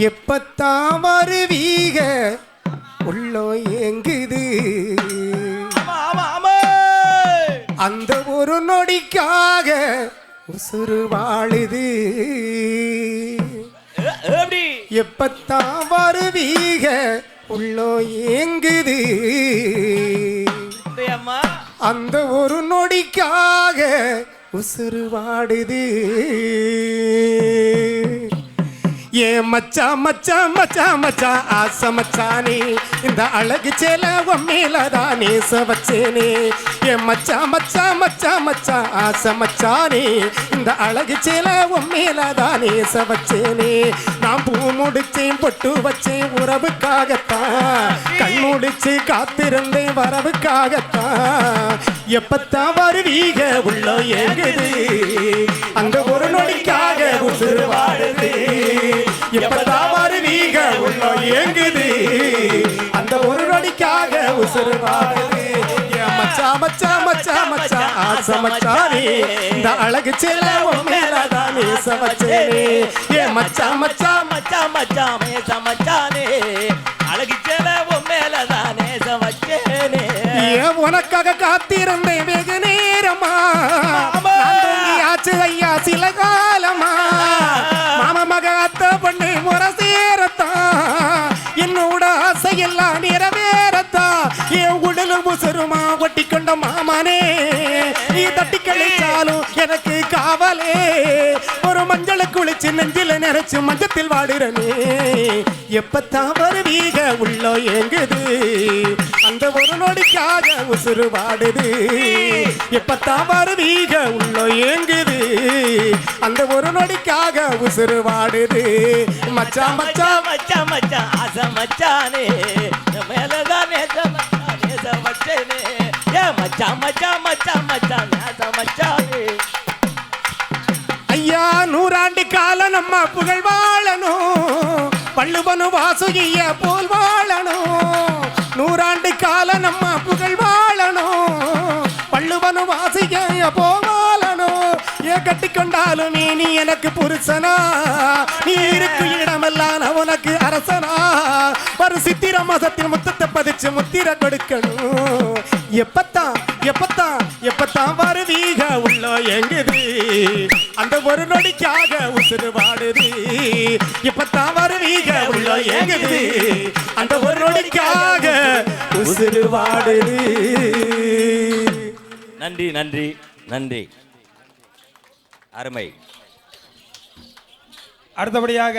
எப்பத்தான் வருவீக உள்ளோ ஏங்குது அந்த ஒரு நொடிக்காக உசுறு வாழுது எப்பத்தான் வருவீக உள்ளோ ஏங்குது அந்த ஒரு நொடிக்காக உசுறு வாடுது ஏ மச்சா மச்சா மச்சா மச்சா ஆசை மச்சானே இந்த அழகு சேல மேலதானே சவச்சேனே ஏ மச்சா மச்சா மச்சா மச்சா ஆசை மச்சானே இந்த அழகு சேல மேலதானே சவச்சேனே நான் பூ முடிச்சேன் பொட்டு வச்சேன் உறவுக்காகத்தான் கண் முடிச்சு காத்திருந்தேன் வரவுக்காகத்தான் எப்பத்தான் வருவீக உள்ள ஏங்குது அந்த ஒரு நொடிக்காக உசுறு வாடுது எப்பதான் வருவீக உள்ள ஏங்குது அந்த ஒரு நொடிக்காக உசுறு வாடுது மச்சா மச்சா மச்சா மச்சா ஆசை மச்சானே இந்த அழகு சேல மேலதானே சவச்சேனே ஏ மச்சா மச்சா மச்சா மச்சா மேச மச்சானே அழகு சேல மேலதானே சவச்சேனே உனக்காக காத்திருந்தேன் வெகு நேரமா ஆச்சு ஐயா சில காலமா மாம மக அத்த பண்ணு முறை சேரத்தான் என்னோட ஆசையெல்லாம் நிறைவேறத்தான் என் உடலு முசுருமா ஒட்டி கொண்ட மாமனே நீ தட்டி கழிச்சாலும் எனக்கு காவலே ஒரு மஞ்சளை குளிச்சு நெஞ்சில நிறைச்சு மஞ்சத்தில் வாடுறனே எப்பத்தான் வருவீக உள்ள ஏங்குது அந்த ஒரு நொடிக்காக உசுறு வாடுது எப்பத்தான் வருவீக உள்ள ஏங்குது அந்த ஒரு நொடிக்காக உசுறு வாடுது மச்சா மச்சா மச்சா மச்சா ஆசை மச்சானே மேலதானே மச்சானே ஏ மச்சா மச்சா மச்சா மச்சா ஆசை மச்சானே ஐயா நூறாண்டு காலம் நம்ம புகழ் வாழணும் பள்ளுவனு வாசுகிய போல் வாழணும் நூறாண்டு காலம் நம்ம புகழ் வாழணும் பள்ளுவனு வாசுகிய போல் வாழணும் ஏ கட்டிக்கொண்டாலும் நீ எனக்கு புருஷனா நீ இருக்கும் இடமெல்லாம் நான் உனக்கு அரசனா ஒரு சித்திர மாசத்தில் முத்தத்தை பதிச்சு முத்திர கொடுக்கணும் எப்பத்தான் எப்பத்தான் எப்பத்தான் வருவீக உள்ள எங்குது அந்த ஒரு நொடிக்காக உசுறு வாடுது எப்பத்தான் வருவீக உள்ள எங்குது அந்த ஒரு நொடிக்காக உசுறு வாடுது நன்றி நன்றி நன்றி அருமை அடுத்தபடியாக